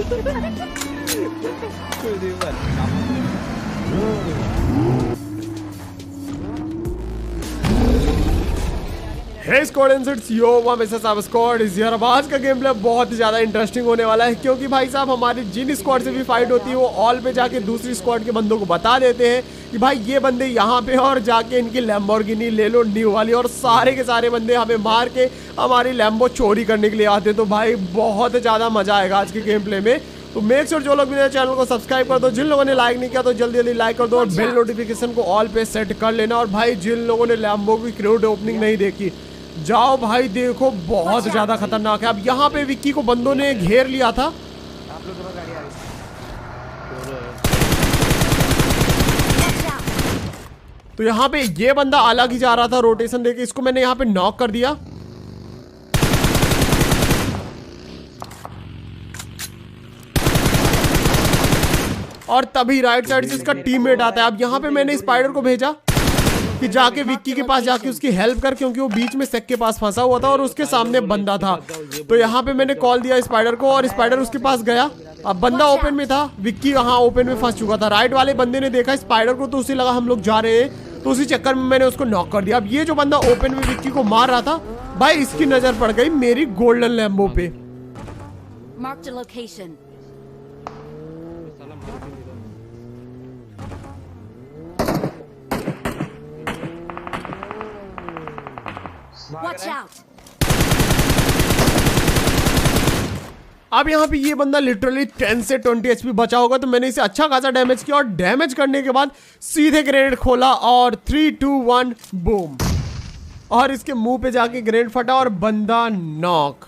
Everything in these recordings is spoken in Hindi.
हे स्क्वाड इट्स यो साहब स्क्वाड इस यार आज का गेम प्ले बहुत ही ज्यादा इंटरेस्टिंग होने वाला है, क्योंकि भाई साहब हमारी जिन स्क्वाड से भी फाइट होती है वो ऑल पे जाके दूसरी स्क्वाड के बंदों को बता देते हैं कि भाई ये बंदे यहाँ पे, और जाके इनकी लैम्बोर्गिनी ले लो न्यू वाली, और सारे के सारे बंदे हमें मार के हमारी लैम्बो चोरी करने के लिए आते हैं। तो भाई बहुत ज्यादा मजा आएगा आज के गेम प्ले में। तो मेक श्योर जो लोग मेरे चैनल को सब्सक्राइब कर दो, जिन लोगों ने लाइक नहीं किया तो जल्दी जल्दी लाइक कर दो, और बेल नोटिफिकेशन को ऑल पे सेट कर लेना। और भाई जिन लोगों ने लैम्बो की क्रेट ओपनिंग नहीं देखी, जाओ भाई देखो, बहुत ज्यादा खतरनाक है। अब यहाँ पे विक्की को बंदों ने घेर लिया था। आप लोग के पास गाड़ी आ रही। तो यहाँ पे ये बंदा अलग ही जा रहा था रोटेशन देके, इसको मैंने यहाँ पे नॉक कर दिया। और तभी राइट साइड से इसका टीममेट आता है। अब यहाँ पे मैंने स्पाइडर को भेजा कि जाके विक्की के पास जाके उसकी हेल्प कर, क्योंकि वो बीच में सेक के पास फंसा हुआ था और उसके सामने बंदा था। तो यहाँ पे मैंने कॉल दिया स्पाइडर को, और स्पाइडर उसके पास गया। अब बंदा ओपन में था, विक्की यहाँ ओपन में फंस चुका था। राइट वाले बंदे ने देखा स्पाइडर को, तो उसे लगा हम लोग जा रहे हैं, तो उसी चक्कर में मैंने उसको नॉक कर दिया। अब ये जो बंदा ओपन में विक्की को मार रहा था, भाई इसकी नजर पड़ गई मेरी गोल्डन लैम्बो पे। Watch out! अब यहाँ पे ये बंदा लिटरली 10 से 20 एचपी बचा होगा, तो मैंने इसे अच्छा खासा डैमेज किया, और डैमेज करने के बाद सीधे ग्रेनेड खोला और 3 2 1 बूम, और इसके मुंह पे जाके ग्रेनेड फटा और बंदा नॉक।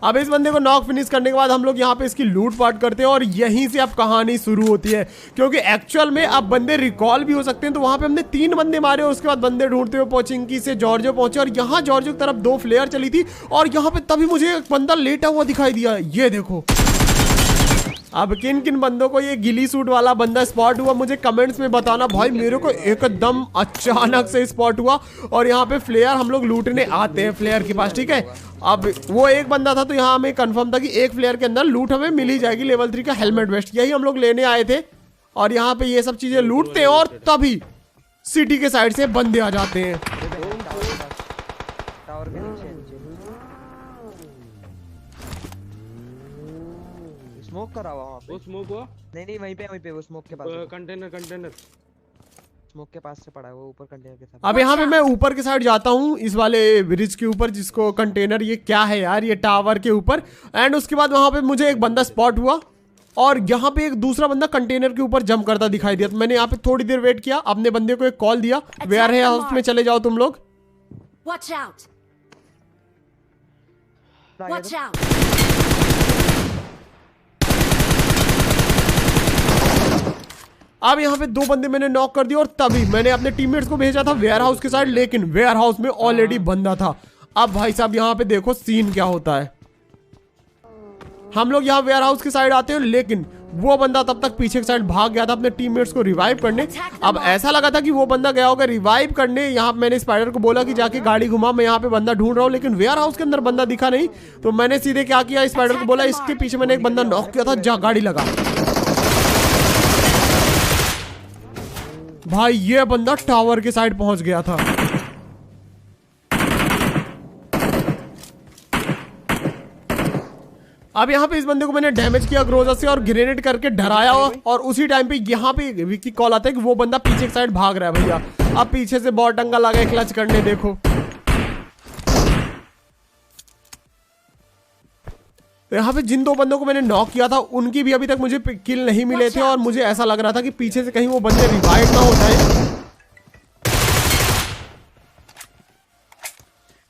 अब इस बंदे को नॉक फिनिश करने के बाद हम लोग यहाँ पे इसकी लूट पाट करते हैं, और यहीं से अब कहानी शुरू होती है, क्योंकि एक्चुअल में अब बंदे रिकॉल भी हो सकते हैं। तो वहाँ पे हमने 3 बंदे मारे, उसके बाद बंदे ढूंढते हुए पोचिंकी से जॉर्जो पहुंचे, और यहाँ जॉर्जो की तरफ 2 फ्लेयर चली थी, और यहाँ पे तभी मुझे एक बंदा लेटा हुआ दिखाई दिया। ये देखो, अब किन किन बंदों को ये गिली सूट वाला बंदा स्पॉट हुआ मुझे कमेंट्स में बताना। भाई मेरे को एकदम अचानक से स्पॉट हुआ, और यहाँ पे फ्लेयर हम लोग लूटने आते हैं फ्लेयर के पास, ठीक है। अब वो एक बंदा था, तो यहाँ हमें कंफर्म था कि एक फ्लेयर के अंदर लूट हमें मिल ही जाएगी, लेवल 3 का हेलमेट वेस्ट, यही हम लोग लेने आए थे। और यहाँ पे ये सब चीजें लूटते हैं, और तभी सिटी के साइड से बंदे आ जाते हैं। स्मोक करा हुआ वहाँ पे। वो स्मोक हुआ? नहीं वहीं पे वो स्मोक के पास। कंटेनर स्मोक के पास से पड़ा है वो, ऊपर कंटेनर के साथ। अब यहाँ पे मैं ऊपर के साइड जाता हूँ, इस वाले ब्रिज के ऊपर, जिसको कंटेनर, ये क्या है यार, ये टावर के ऊपर। एंड उसके बाद वहाँ पे मुझे एक बंदा स्पॉट हुआ, और यहाँ पे एक दूसरा बंदा कंटेनर के ऊपर जंप करता दिखाई दिया। तो मैंने यहाँ पे थोड़ी देर वेट किया, अपने बंदे को एक कॉल दिया, वेयर है हाउस में चले जाओ तुम लोग। Watch out! Watch out! अब यहाँ पे 2 बंदे मैंने नॉक कर दिया, और तभी मैंने अपने टीममेट्स को भेजा था वेयर हाउस के साइड, लेकिन वेयर हाउस में ऑलरेडी बंदा था। अब भाई साहब यहाँ पे देखो सीन क्या होता है। हम लोग यहाँ वेयर हाउस के साइड आते हैं, लेकिन वो बंदा तब तक पीछे के साइड भाग गया था अपने टीममेट्स को रिवाइव करने। अब ऐसा लगा था कि वो बंदा गया होगा रिवाइव करने। यहाँ मैंने स्पाइडर को बोला कि जाके गाड़ी घुमा, मैं यहाँ पे बंदा ढूंढ रहा हूँ, लेकिन वेयर हाउस के अंदर बंदा दिखा नहीं। तो मैंने सीधे क्या किया, स्पाइडर को बोला इसके पीछे मैंने एक बंदा नॉक किया था, जा गाड़ी लगा। भाई ये बंदा टावर के साइड पहुंच गया था। अब यहाँ पे इस बंदे को मैंने डैमेज किया ग्रोजा से, और ग्रेनेड करके डराया, और उसी टाइम पे यहाँ पे विक्की कॉल आता है कि वो बंदा पीछे की साइड भाग रहा है। भैया अब पीछे से बहुत टंगा लगा है क्लच करने, देखो। तो यहाँ पे जिन 2 बंदों को मैंने नॉक किया था, उनकी भी अभी तक मुझे किल नहीं मिले थे, और मुझे ऐसा लग रहा था कि पीछे से कहीं वो बंदे रिवाइव ना हो जाए।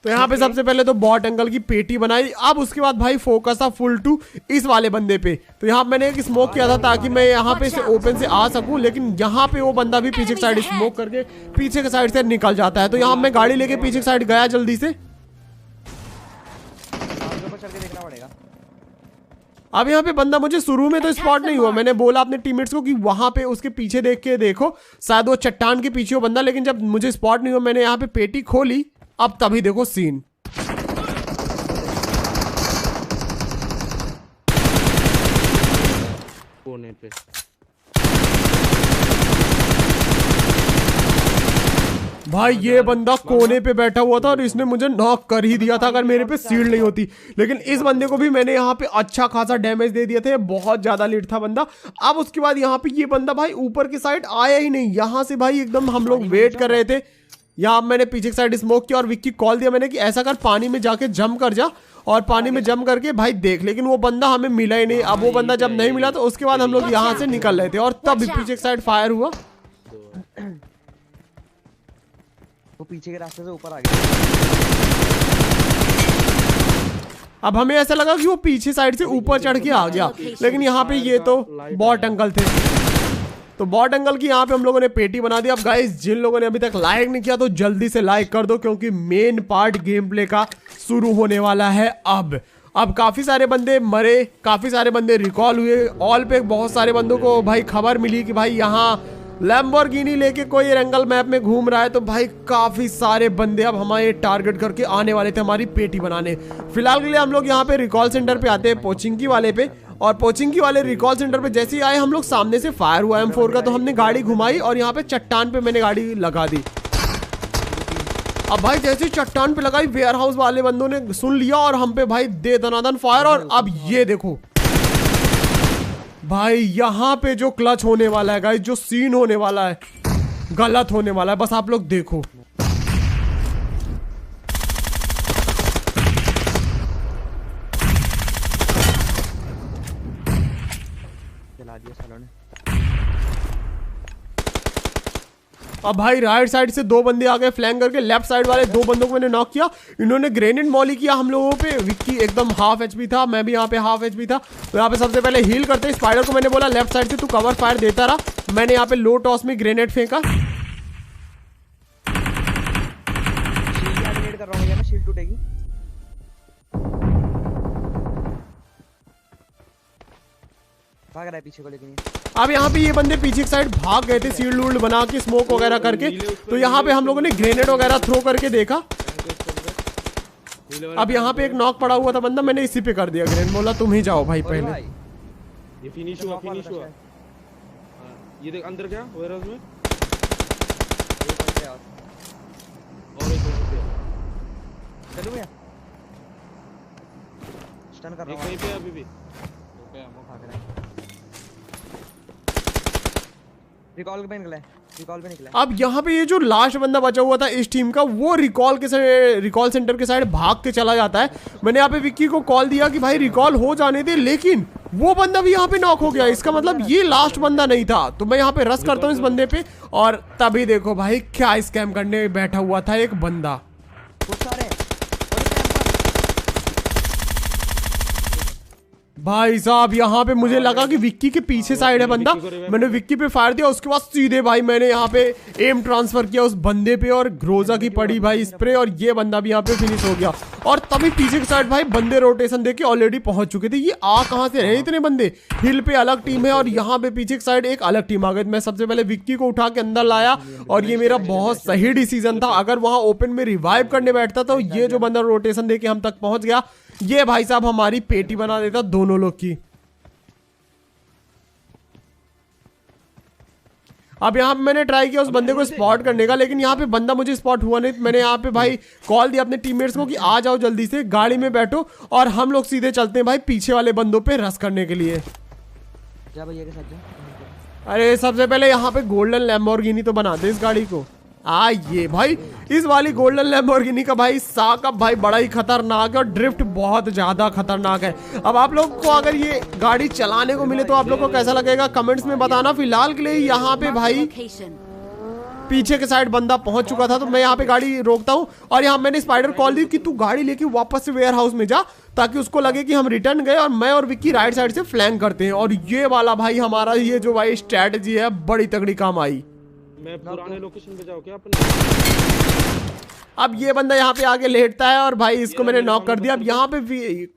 तो यहाँ पे सबसे पहले तो बॉट एंगल की पेटी बनाई। अब उसके बाद भाई फोकस था फुल टू इस वाले बंदे पे। तो यहाँ मैंने एक स्मोक किया था ताकि मैं यहाँ पे से ओपन से आ सकूं, लेकिन यहाँ पे वो बंदा भी पीछे की साइड स्मोक करके पीछे की साइड से निकल जाता है। तो यहाँ मैं गाड़ी लेके पीछे की साइड गया जल्दी से। अब यहाँ पे बंदा मुझे शुरू में तो स्पॉट नहीं हुआ। मैंने बोला अपने टीममेट्स को कि वहां पे उसके पीछे देख के देखो, शायद वो चट्टान के पीछे हो बंदा, लेकिन जब मुझे स्पॉट नहीं हुआ मैंने यहाँ पे पेटी खोली। अब तभी देखो सीन, कोने पे। भाई ये बंदा कोने पे बैठा हुआ था और इसने मुझे नॉक कर ही दिया था अगर मेरे पे शील्ड नहीं होती। लेकिन इस बंदे को भी मैंने यहाँ पे अच्छा खासा डैमेज दे दिया था, बहुत ज्यादा लीड था बंदा। अब उसके बाद यहाँ पे ये बंदा भाई ऊपर की साइड आया ही नहीं, यहाँ से भाई एकदम हम लोग वेट कर रहे थे। यहाँ मैंने पीछे की साइड स्मोक किया और विक्की कॉल दिया मैंने कि ऐसा कर पानी में जाके जंप कर जा, और पानी में जंप करके भाई देख। लेकिन वो बंदा हमें मिला ही नहीं। अब वो बंदा जब नहीं मिला तो उसके बाद हम लोग यहाँ से निकल रहे थे और तब पीछे की साइड फायर हुआ। वो पीछे के रास्ते से ऊपर आ गया। अब हमें ऐसा लगा कि वो पीछे साइड से ऊपर चढ़ के आ गया, लेकिन यहाँ पे ये तो बॉट अंकल थे। तो बॉट अंकल की यहाँ पे हम लोगों ने पेटी बना दी। अब गाइस जिन लोगों ने अभी तक लाइक नहीं किया तो जल्दी से लाइक कर दो, क्योंकि मेन पार्ट गेम प्ले का शुरू होने वाला है। अब काफी सारे बंदे मरे, काफी सारे बंदे रिकॉल हुए। ऑल पे बहुत सारे बंदों को भाई खबर मिली कि भाई यहाँ लैम्बोर्गिनी लेके कोई रंगल मैप में घूम रहा है। तो भाई काफी सारे बंदे अब हमारे टारगेट करके आने वाले थे हमारी पेटी बनाने। फिलहाल के लिए हम लोग यहाँ पे रिकॉल सेंटर पे आते हैं, पोचिंकी वाले पे। और पोचिंकी वाले रिकॉल सेंटर पे जैसे ही आए हम लोग सामने से फायर हुआ M4 का, तो हमने गाड़ी घुमाई और यहाँ पे चट्टान पे मैंने गाड़ी लगा दी। अब भाई जैसे ही चट्टान पे लगाई वेयर हाउस वाले बंदों ने सुन लिया और हम पे भाई दे दनादन फायर। और अब ये देखो भाई यहाँ पे जो क्लच होने वाला है गाइस, जो सीन होने वाला है गलत होने वाला है, बस आप लोग देखो। चला दिया सालों ने। अब भाई राइट साइड से दो बंदे आ गए फ्लैंक करके, लेफ्ट साइड वाले दो बंदों को मैंने नॉक किया। इन्होंने ग्रेनेड मॉली किया हम लोगों पे। विक्की एकदम हाफ एचपी था, मैं भी यहाँ पे हाफ एचपी था। तो यहाँ पे सबसे पहले हील करते हैं। स्पाइडर को मैंने बोला लेफ्ट साइड से तू कवर फायर देता रहा। मैंने यहाँ पे लो टॉस में ग्रेनेड फेंका। शील्ड कर रहा हूँ, शील्ड टूटेगी। भाग रहा है पीछे को, लेकिन अब यहाँ पे ये बंदे पीछे की साइड भाग गए थे शील्ड वूल्ड बना के, स्मोक वगैरह करके। तो यहाँ पे हम लोगों ने ग्रेनेड वगैरह थ्रो करके देखा। अब यहाँ पे एक नॉक पड़ा हुआ था बंदा, मैंने इसी पे कर दिया ग्रेनेड, बोला तुम ही जाओ भाई पहले। ये फिनिश हुआ हाँ, ये देख अंदर क्या वेयर हाउस में और एक चलो भैया स्टन कर रहा हूं। कहीं पे अभी भी ओके हम भाग रहे हैं। रिकॉल पे निकला है, रिकॉल पे निकला है। अब यहाँ पे ये जो लास्ट बंदा बचा हुआ था इस टीम का, वो रिकॉल सेंटर के साइड भाग के चला जाता है। मैंने यहाँ पे विक्की को कॉल दिया कि भाई रिकॉल हो जाने दे, लेकिन वो बंदा भी यहाँ पे नॉक हो गया। इसका मतलब ये लास्ट बंदा नहीं था। तो मैं यहाँ पे रश करता हूँ इस बंदे पे, और तभी देखो भाई क्या स्कैम करने बैठा हुआ था एक बंदा। भाई साहब यहाँ पे मुझे लगा कि विक्की के पीछे साइड है बंदा, मैंने विक्की पे फायर दिया। उसके बाद सीधे भाई मैंने यहाँ पे एम ट्रांसफर किया उस बंदे पे और ग्रोजा की पड़ी भाई स्प्रे, और ये बंदा भी यहाँ पे फिनिश हो गया। और तभी पीछे की साइड भाई बंदे रोटेशन देके ऑलरेडी पहुंच चुके थे। ये आ कहाँ से रहे इतने बंदे? हिल पे अलग टीम है और यहाँ पे पीछे की साइड एक अलग टीम आ गई। मैं सबसे पहले विक्की को उठा के अंदर लाया और ये मेरा बहुत सही डिसीजन था। अगर वहां ओपन में रिवाइव करने बैठता तो ये जो बंदा रोटेशन देके हम तक पहुंच गया, ये भाई साहब हमारी पेटी बना देता दोनों लोग की। अब यहाँ पे मैंने ट्राई किया उस बंदे को स्पॉट करने का, लेकिन यहाँ पे बंदा मुझे स्पॉट हुआ नहीं। मैंने यहाँ पे भाई कॉल दिया अपने टीममेट्स को कि आ जाओ जल्दी से, गाड़ी में बैठो और हम लोग सीधे चलते हैं भाई पीछे वाले बंदों पे रश करने के लिए। जा भैया के साथ जा। अरे सबसे पहले यहाँ पे गोल्डन लैम्बोर्गिनी तो बना दे इस गाड़ी को। ये भाई इस वाली गोल्डन लैम्बोर्गिनी का भाई साकअप भाई बड़ा ही खतरनाक है और ड्रिफ्ट बहुत ज्यादा खतरनाक है। अब आप लोग को अगर ये गाड़ी चलाने को मिले तो आप लोग को कैसा लगेगा कमेंट्स में बताना। फिलहाल के लिए यहाँ पे भाई पीछे के साइड बंदा पहुंच चुका था, तो मैं यहाँ पे गाड़ी रोकता हूँ और यहाँ मैंने स्पाइडर कॉल दी कि तू गाड़ी लेके वापस से वेयर हाउस में जा, ताकि उसको लगे कि हम रिटर्न गए और मैं और विक्की राइट साइड से फ्लैंक करते हैं। और ये वाला भाई हमारा ये जो भाई स्ट्रेटजी है बड़ी तगड़ी काम आई। मैं पुराने लोकेशन पे जाऊँ क्या अपन? अब ये बंदा यहाँ पे आके लेटता है और भाई इसको मैंने नॉक कर दिया। अब यहाँ पे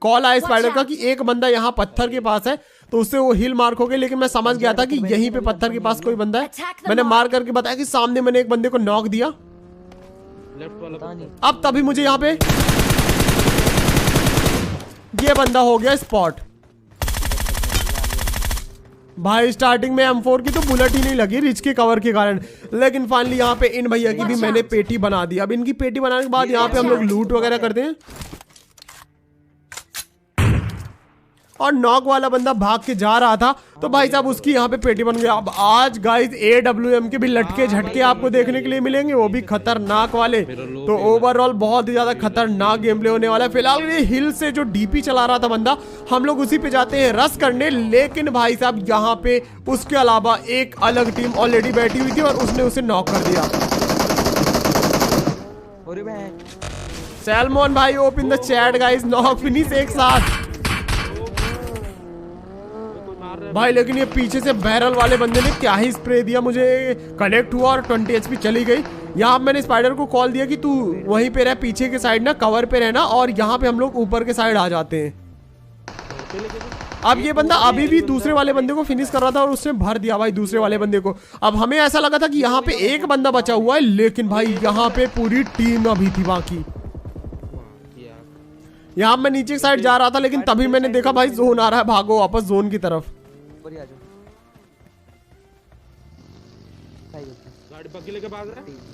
कॉल आया स्पाइडर का कि एक बंदा यहाँ पत्थर के पास है, तो उससे वो हिल मार्क हो गई, लेकिन मैं समझ गया था कि यहीं पे पत्थर के पास कोई बंदा है। मैंने मार करके बताया कि सामने मैंने एक बंदे को नॉक दिया। लेफ्ट वाला अब तभी मुझे यहाँ पे ये बंदा हो गया स्पॉट। भाई स्टार्टिंग में M4 की तो बुलेट ही नहीं लगी रिच के कवर के कारण, लेकिन फाइनली यहाँ पे इन भैया की भी मैंने पेटी बना दी। अब इनकी पेटी बनाने के बाद यहाँ पे हम लोग लूट वगैरह करते हैं और नॉक वाला बंदा भाग के जा रहा था तो भाई साहब उसकी यहाँ पे पेटी बन गया। अब आज गाइस AWM के भी लटके झटके आपको देखने के लिए मिलेंगे, वो भी खतरनाक वाले। तो ओवरऑल बहुत ही ज्यादा खतरनाक गेम प्ले होने वाला है। फिलहाल ये हिल से जो डीपी चला रहा था बंदा, हम लोग उसी पे जाते हैं रश करने, लेकिन भाई साहब यहाँ पे उसके अलावा एक अलग टीम ऑलरेडी बैठी हुई थी और उसने उसे नॉक कर दिया। सैलमोन भाई open the chat guys, knock finish एक साथ भाई। लेकिन ये पीछे से बैरल वाले बंदे ने क्या ही स्प्रे दिया, मुझे कनेक्ट हुआ और 20 HP चली गई। यहाँ मैंने स्पाइडर को कॉल दिया कि तू वहीं पे रह, पीछे के साइड ना कवर पे रहना, और यहाँ पे हम लोग ऊपर के साइड आ जाते हैं। अब ये बंदा अभी भी दूसरे वाले बंदे को फिनिश कर रहा था और उसने भर दिया भाई दूसरे वाले बंदे को। अब हमें ऐसा लगा था कि यहाँ पे एक बंदा बचा हुआ है, लेकिन भाई यहाँ पे पूरी टीम अभी थी बाकी। यहाँ मैं नीचे साइड जा रहा था, लेकिन तभी मैंने देखा भाई जोन आ रहा है, भागो वापस जोन की तरफ। गाड़ी पक्की लेके भाग रहा है।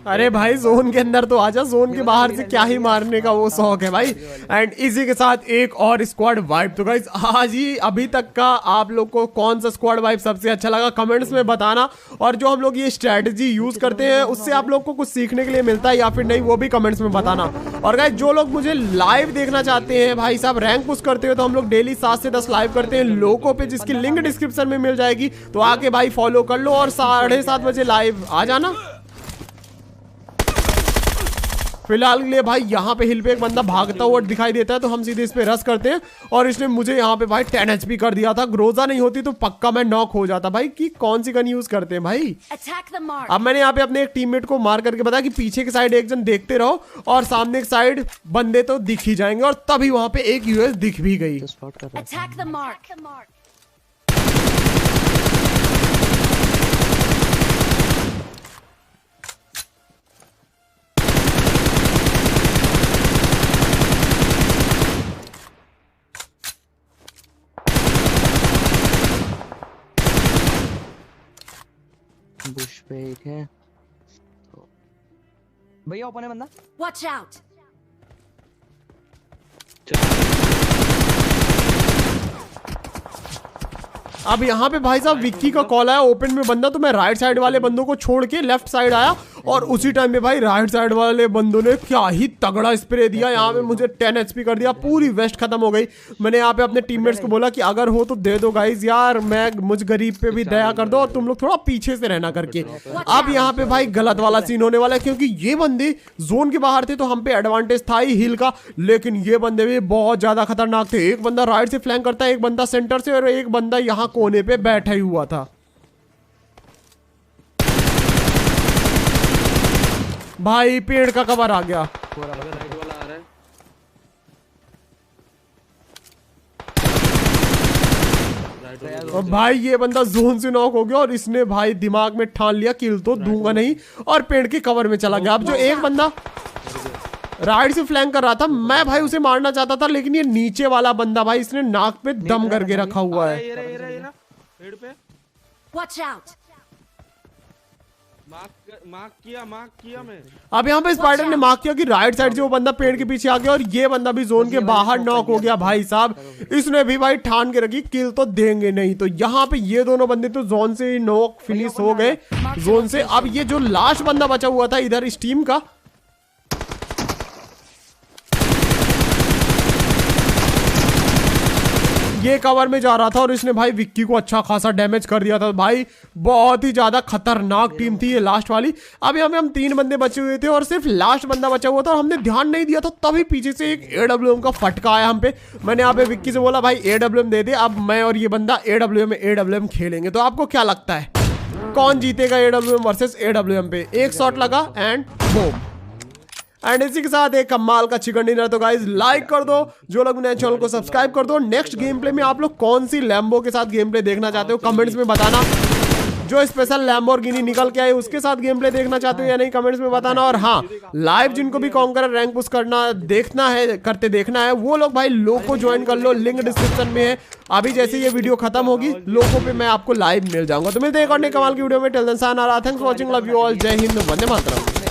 अरे भाई जोन के अंदर तो आजा, जोन के बाहर से क्या ही मारने का वो शौक है भाई। एंड इसी के साथ एक और स्क्वाड वाइब। तो गाइस आज ही अभी तक का आप लोग को कौन सा स्क्वाड वाइब सबसे अच्छा लगा कमेंट्स में बताना, और जो हम लोग ये स्ट्रेटजी यूज करते हैं उससे आप लोग को कुछ सीखने के लिए मिलता है या फिर नहीं, वो भी कमेंट्स में बताना। और गाइस जो लोग मुझे लाइव देखना चाहते हैं भाई साहब, रैंक पुश करते हो, तो हम लोग डेली 7 से 10 लाइव करते हैं लोगों पे, जिसकी लिंक डिस्क्रिप्शन में मिल जाएगी। तो आके भाई फॉलो कर लो और 7:30 बजे लाइव आ जाना। फिलहाल के लिए भाई यहाँ पे हिल पे एक बंदा भागता हुआ दिखाई देता है, तो हम सीधे इस पे रश करते हैं। और इसने मुझे यहाँ पे भाई 10 HP कर दिया था। ग्रोजा नहीं होती तो पक्का मैं नॉक हो जाता भाई। कि कौन सी गन यूज करते हैं भाई। अब मैंने यहाँ पे अपने एक टीममेट को मार करके बताया कि पीछे की साइड एक जन देखते रहो और सामने की साइड बंदे तो दिख ही जाएंगे, और तभी वहां पे एक US दिख भी गई। बुश पे एक है भैया, ओपन है बंदा। Watch out! अब यहाँ पे भाई साहब विक्की का कॉल आया, ओपन में बंदा, तो मैं राइट साइड वाले बंदों को छोड़ के लेफ्ट साइड आया, और उसी टाइम पे भाई राइट साइड वाले बंदों ने क्या ही तगड़ा स्प्रे दिया। यहाँ पे मुझे 10 HP कर दिया, पूरी वेस्ट खत्म हो गई। मैंने यहाँ पे अपने टीममेट्स को बोला कि अगर हो तो दे दो गाइज यार, मैं मुझ गरीब पे भी दया कर दो और तुम लोग थोड़ा पीछे से रहना करके। अब यहाँ पे भाई गलत वाला सीन होने वाला है, क्योंकि ये बंदे जोन के बाहर थे तो हम पे एडवांटेज था ही हिल का, लेकिन ये बंदे भी बहुत ज्यादा खतरनाक थे। एक बंदा राइट से फ्लैंक करता है, एक बंदा सेंटर से, और एक बंदा यहाँ कोने पे बैठा ही हुआ था। भाई पेड़ का कवर आ गया। राइट वाला आ रहा है। और भाई ये बंदा जोन से नॉक हो गया, और इसने भाई दिमाग में ठान लिया किल तो दूंगा नहीं, और पेड़ के कवर में चला गया। अब जो एक बंदा राइट से फ्लैंक कर रहा था, मैं भाई उसे मारना चाहता था, लेकिन ये नीचे वाला बंदा भाई इसने नाक पे दम करके रखा हुआ है। ये पेड़ पे। Watch out! मार्क किया मैं। अब यहाँ पे स्पाइडर ने मार्क किया कि राइट साइड से वो बंदा पेड़ के पीछे आ गया, और ये बंदा भी जोन के बाहर नॉक हो गया। भाई साहब इसने भी भाई ठान के रखी किल तो देंगे नहीं। तो यहाँ पे ये दोनों बंदे तो जोन से नॉक फिनिश हो गए जोन से। अब ये जो लास्ट बंदा बचा हुआ था इधर इस टीम का, ये कवर में जा रहा था और इसने भाई विक्की को अच्छा खासा डैमेज कर दिया था। भाई बहुत ही ज्यादा खतरनाक टीम थी ये लास्ट वाली। अब यहाँ पे हम 3 बंदे बचे हुए थे और सिर्फ लास्ट बंदा बचा हुआ था, और हमने ध्यान नहीं दिया था, तभी पीछे से एक AWM का फटका आया हम पे। मैंने यहाँ पे विक्की से बोला भाई AWM दे दे, अब मैं और ये बंदा AWM खेलेंगे। तो आपको क्या लगता है कौन जीतेगा AWM वर्सेस AWM पे? एक शॉट लगा एंड बूम। एंड इसी के साथ एक कमाल का चिकन डिनर। तो गाइज लाइक कर दो, जो लोग नए चैनल को सब्सक्राइब कर दो। नेक्स्ट गेम प्ले में आप लोग कौन सी लैम्बो के साथ गेम प्ले देखना चाहते हो कमेंट्स में बताना। जो स्पेशल लैम्बोर्गिनी निकल के आए उसके साथ गेम प्ले देखना चाहते हो या नहीं कमेंट्स में बताना। और हाँ, लाइव जिनको भी कॉन्करर रैंक पुश करना देखना है वो लोग भाई लोको ज्वाइन कर लो, लिंक डिस्क्रिप्शन में है। अभी जैसे ये वीडियो खत्म होगी लोको पे मैं आपको लाइव मिल जाऊंगा। तो मिलते हैं एक और नए कमाल की वीडियो में। Till then sayonara, thanks for watching, love you all, जय हिंद, वंदे मातरम।